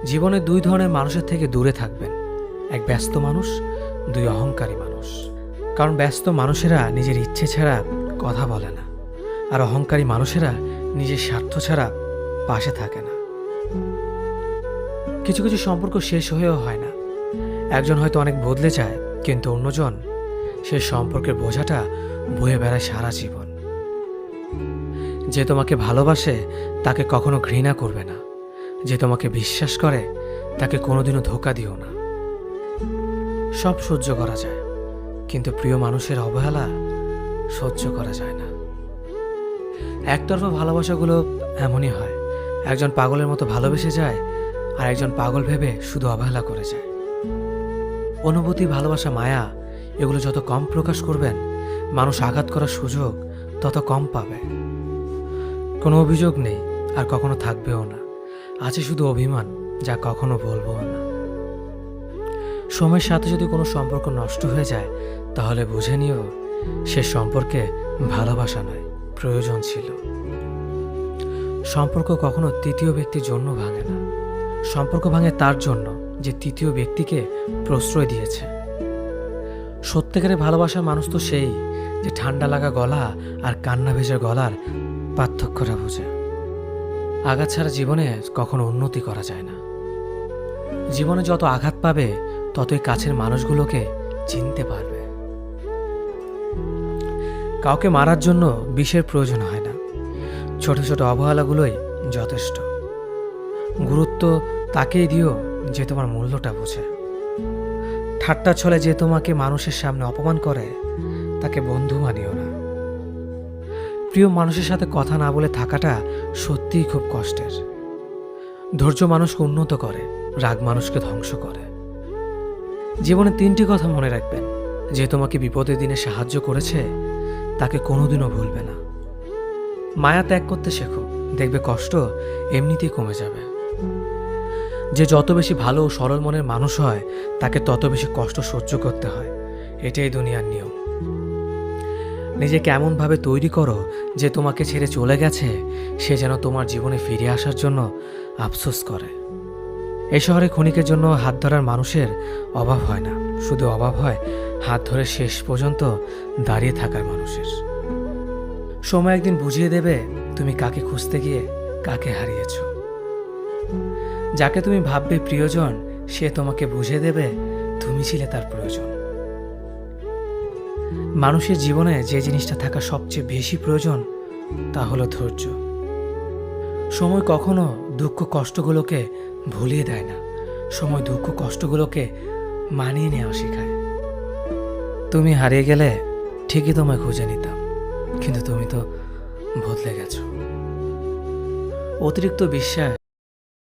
জীবনে দুই ধরনের মানুষের থেকে দূরে থাকবেন, এক ব্যস্ত মানুষ, দুই অহংকারী মানুষ। কারণ ব্যস্ত মানুষেরা নিজের ইচ্ছে ছাড়া কথা বলে না, আর অহংকারী মানুষেরা নিজের স্বার্থ ছাড়া পাশে থাকে না। কিছু কিছু সম্পর্ক শেষ হয়েও হয় না। একজন হয়তো অনেক বদলে যায়, কিন্তু অন্যজন সে সম্পর্কের বোঝাটা বয়ে বেড়ায় সারা জীবন। যে তোমাকে ভালোবাসে তাকে কখনো ঘৃণা করবে না, যে তোমাকে বিশ্বাস করে তাকে কোনোদিনও ধোঁকা দিও না। সব সহ্য করা যায়, কিন্তু প্রিয় মানুষের অবহেলা সহ্য করা যায় না। একতরফা ভালোবাসাগুলো এমনই হয়, একজন পাগলের মতো ভালোবেসে যায়, আর একজন পাগল ভেবে শুধু অবহেলা করে যায়। অনুভূতি, ভালোবাসা, মায়া এগুলো যত কম প্রকাশ করবেন, মানুষ আঘাত করার সুযোগ তত কম পাবে। কোনো অভিযোগ নেই, আর কখনো থাকবেও না। আছে শুধু অভিমান, যা কখনো বলবো না। সময়ের সাথে যদি কোনো সম্পর্ক নষ্ট হয়ে যায়, তাহলে বুঝে নিও সে সম্পর্কে ভালোবাসা নয়, প্রয়োজন ছিল। সম্পর্ক কখনো তৃতীয় ব্যক্তির জন্য ভাঙে না। সম্পর্ক ভাঙে তার জন্য যে তৃতীয় ব্যক্তিকে প্রশ্রয় দিয়েছে। সত্যিকারের ভালোবাসার মানুষ তো সেই যে ঠান্ডা লাগা গলা আর কান্না ভেজা গলার পার্থক্যটা বোঝে। আঘাত ছাড়া জীবনে কখনো উন্নতি করা যায় না। জীবনে যত আঘাত পাবে, ততই কাছের মানুষগুলোকে চিনতে পারবে। কাউকে মারার জন্য বিষের প্রয়োজন হয় না, ছোট ছোট অবহেলাগুলোই যথেষ্ট। গুরুত্ব তাকেই দিও যে তোমার মূল্যটা বোঝে। ঠাট্টা ছলে যে তোমাকে মানুষের সামনে অপমান করে, তাকে বন্ধু মানিও না। প্রিয় মানুষের সাথে কথা না বলে থাকাটা সত্যিই খুব কষ্টের। ধৈর্য মানুষকে উন্নত করে, রাগ মানুষকে ধ্বংস করে। জীবনে তিনটি কথা মনে রাখবেন: যে তোমাকে বিপদের দিনে সাহায্য করেছে, তাকে কোনোদিনও ভুলবে না। মায়া ত্যাগ করতে শেখো, দেখবে কষ্ট এমনিতেই কমে যাবে। যে যত বেশি ভালো ও সরল মনের মানুষ হয়, তাকে তত বেশি কষ্ট সহ্য করতে হয়। এটাই দুনিয়ার নিয়ম। নিজেকে এমনভাবে তৈরি করো যে তোমাকে ছেড়ে চলে গেছে সে যেন তোমার জীবনে ফিরে আসার জন্য আফসোস করে। এই শহরে ক্ষণিকের জন্য হাত ধরার মানুষের অভাব হয় না, শুধু অভাব হয় হাত ধরে শেষ পর্যন্ত দাঁড়িয়ে থাকার মানুষের। সময় একদিন বুঝিয়ে দেবে তুমি কাকে খুঁজতে গিয়ে কাকে হারিয়েছ। যাকে তুমি ভাববে প্রিয়জন, সে তোমাকে বুঝিয়ে দেবে তুমি ছিলে তার প্রয়োজন। মানুষের জীবনে যে জিনিসটা থাকা সবচেয়ে বেশি প্রয়োজন, তা হলো ধৈর্য। সময় কখনো দুঃখ কষ্টগুলোকে ভুলিয়ে দেয় না, সময় দুঃখ কষ্টগুলোকে মানিয়ে নেওয়া শেখায়। তুমি হারিয়ে গেলে ঠিকই তোমায় খুঁজে নিতাম, কিন্তু তুমি তো বদলে গেছো। অতিরিক্ত বিশ্বাস